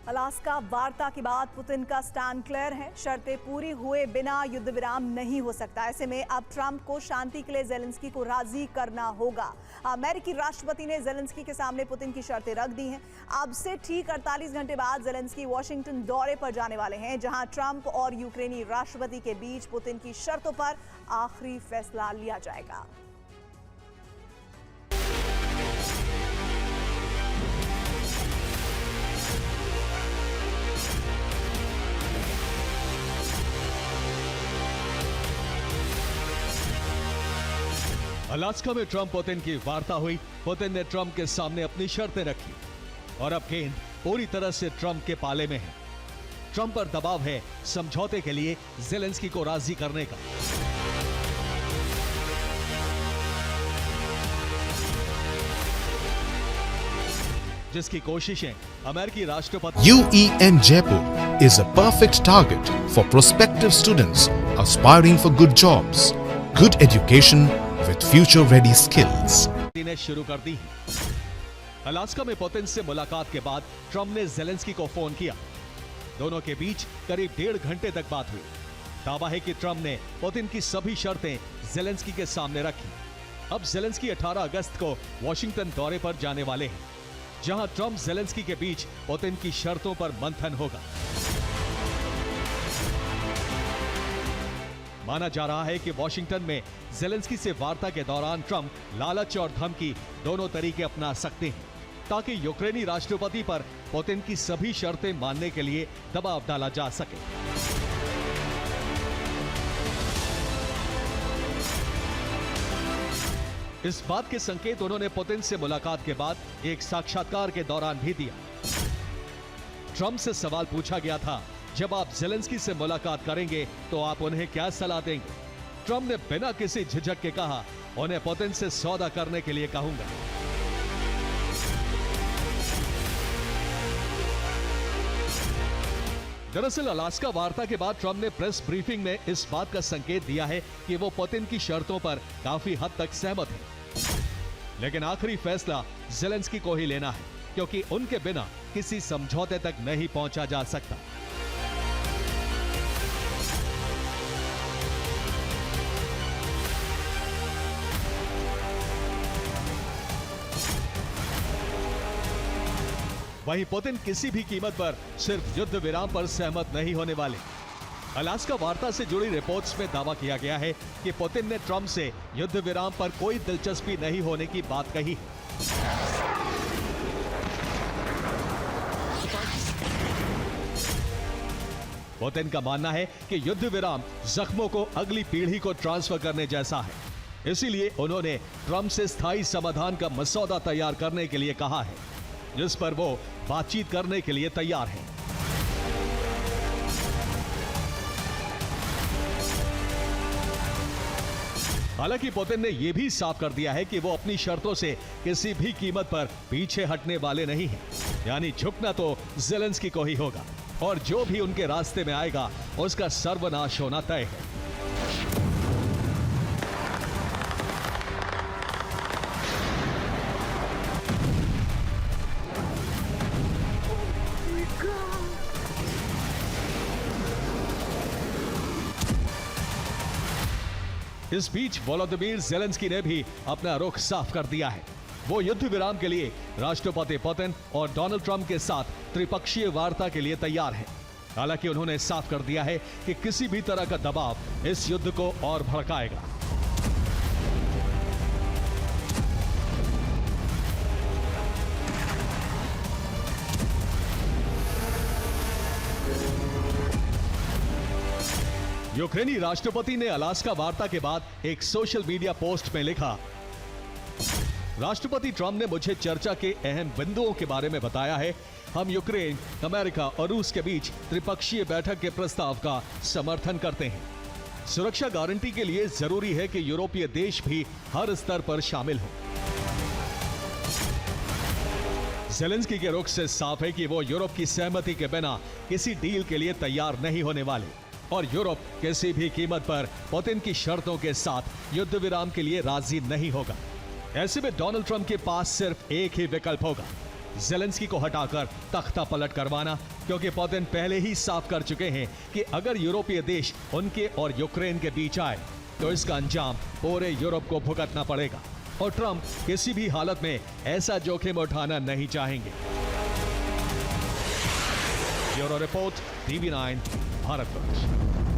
Alaska वार्ता के बाद पुतिन का स्टैंड क्लियर है। शर्तें पूरी हुए बिना युद्ध विराम नहीं हो सकता। ऐसे में अब ट्रंप को शांति के लिए जेलेंस्की को राजी करना होगा। अमेरिकी राष्ट्रपति ने जेलेंस्की के सामने पुतिन की शर्तें रख दी हैं। अब से ठीक 48 घंटे बाद जेलेंस्की वॉशिंगटन दौरे पर जाने वाले हैं, जहां ट्रंप और यूक्रेनी राष्ट्रपति के बीच पुतिन की शर्तों पर आखिरी फैसला लिया जाएगा। अलास्का में ट्रंप पुतिन की वार्ता हुई। पुतिन ने ट्रंप के सामने अपनी शर्तें रखी और अब गेंद पूरी तरह से ट्रंप के पाले में है। ट्रंप पर दबाव है समझौते के लिए जेलेंस्की को राजी करने का। जिसकी कोशिशें अमेरिकी राष्ट्रपति UEN Jaipur is a perfect target for prospective students aspiring for good jobs, good education with future-ready skills. ने शुरू कर दी। अलास्का में पुतिन से मुलाकात के बाद ट्रंप ने जेलेंस्की को फोन किया। दोनों के बीच करीब 1.5 घंटे तक बात हुई। दावा है कि ट्रंप ने पुतिन की सभी शर्तें जेलेंस्की के सामने रखी। अब जेलेंस्की 18 अगस्त को वॉशिंगटन दौरे पर जाने वाले हैं, जहां ट्रंप जेलेंस्की के बीच पुतिन की शर्तों पर मंथन होगा। माना जा रहा है कि वॉशिंगटन में जेलेंस्की से वार्ता के दौरान ट्रंप लालच और धमकी दोनों तरीके अपना सकते हैं, ताकि यूक्रेनी राष्ट्रपति पर पुतिन की सभी शर्तें मानने के लिए दबाव डाला जा सके। इस बात के संकेत उन्होंने पुतिन से मुलाकात के बाद एक साक्षात्कार के दौरान भी दिया। ट्रंप से सवाल पूछा गया था, जब आप जेलेंस्की से मुलाकात करेंगे तो आप उन्हें क्या सलाह देंगे? ट्रंप ने बिना किसी झिझक के कहा, उन्हें पुतिन से सौदा करने के लिए कहूंगा। दरअसल अलास्का वार्ता के बाद ट्रंप ने प्रेस ब्रीफिंग में इस बात का संकेत दिया है कि वो पुतिन की शर्तों पर काफी हद तक सहमत है, लेकिन आखिरी फैसला जेलेंस्की को ही लेना है, क्योंकि उनके बिना किसी समझौते तक नहीं पहुंचा जा सकता। वहीं पुतिन किसी भी कीमत पर सिर्फ युद्ध विराम पर सहमत नहीं होने वाले। अलास्का वार्ता से जुड़ी रिपोर्ट्स में दावा किया गया है कि पुतिन ने ट्रंप से युद्ध विराम पर कोई दिलचस्पी नहीं होने की बात कही। पुतिन का मानना है कि युद्ध विराम जख्मों को अगली पीढ़ी को ट्रांसफर करने जैसा है, इसीलिए उन्होंने ट्रंप से स्थायी समाधान का मसौदा तैयार करने के लिए कहा है, जिस पर वो बातचीत करने के लिए तैयार हैं। हालांकि पुतिन ने यह भी साफ कर दिया है कि वो अपनी शर्तों से किसी भी कीमत पर पीछे हटने वाले नहीं हैं। यानी झुकना तो जेलेंस्की को ही होगा, और जो भी उनके रास्ते में आएगा उसका सर्वनाश होना तय है। इस बीच वोलोदिमीर जेलेंस्की ने भी अपना रुख साफ कर दिया है। वो युद्ध विराम के लिए राष्ट्रपति पुतिन और डोनाल्ड ट्रंप के साथ त्रिपक्षीय वार्ता के लिए तैयार हैं। हालांकि उन्होंने साफ कर दिया है कि किसी भी तरह का दबाव इस युद्ध को और भड़काएगा। यूक्रेनी राष्ट्रपति ने अलास्का वार्ता के बाद एक सोशल मीडिया पोस्ट में लिखा, राष्ट्रपति ट्रंप ने मुझे चर्चा के अहम बिंदुओं के बारे में बताया है। हम यूक्रेन, अमेरिका और रूस के बीच त्रिपक्षीय बैठक के प्रस्ताव का समर्थन करते हैं। सुरक्षा गारंटी के लिए जरूरी है कि यूरोपीय देश भी हर स्तर पर शामिल हो। जेलेंस्की के रुख से साफ है कि वो यूरोप की सहमति के बिना किसी डील के लिए तैयार नहीं होने वाले, और यूरोप किसी भी कीमत पर पुतिन की शर्तों के साथ युद्ध विराम के लिए राजी नहीं होगा। ऐसे में डोनाल्ड ट्रंप के पास सिर्फ एक ही विकल्प होगा, जेलेंस्की को हटाकर तख्ता पलट करवाना, क्योंकि पुतिन पहले ही साफ कर चुके हैं कि अगर यूरोपीय देश उनके और यूक्रेन के बीच आए तो इसका अंजाम पूरे यूरोप को भुगतना पड़ेगा और ट्रंप किसी भी हालत में ऐसा जोखिम उठाना नहीं चाहेंगे। Bureau report, TV9, Bharatvarsh.